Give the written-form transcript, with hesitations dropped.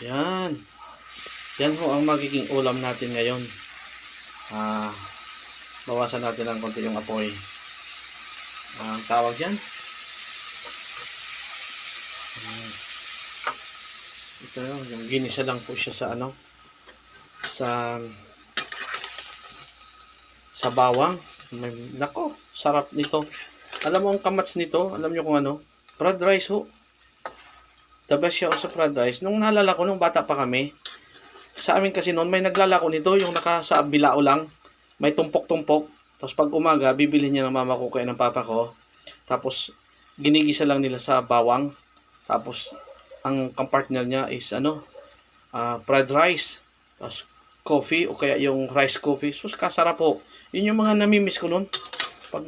Yan. Yan ho ang magiging ulam natin ngayon. Bawasan natin ng konti yung apoy. Ang tawag yan. Ito yung ginisa lang po siya sa ano. Sa bawang. Nako, sarap nito. Alam mo ang kamats nito? Alam nyo kung ano? Fried rice ho. The best siya sa fried rice. Nung naalala ko, nung bata pa kami, sa amin kasi noon, may naglalako nito, yung sa bilao lang. May tumpok-tumpok. Tapos pag umaga, bibili niya ng mama ko kaya ng papa ko. Tapos, ginigisa lang nila sa bawang. Tapos, ang partner niya is fried rice. Tapos, coffee o kaya yung rice coffee. Sus, kasarap po. Yun yung mga namimiss ko noon. Pag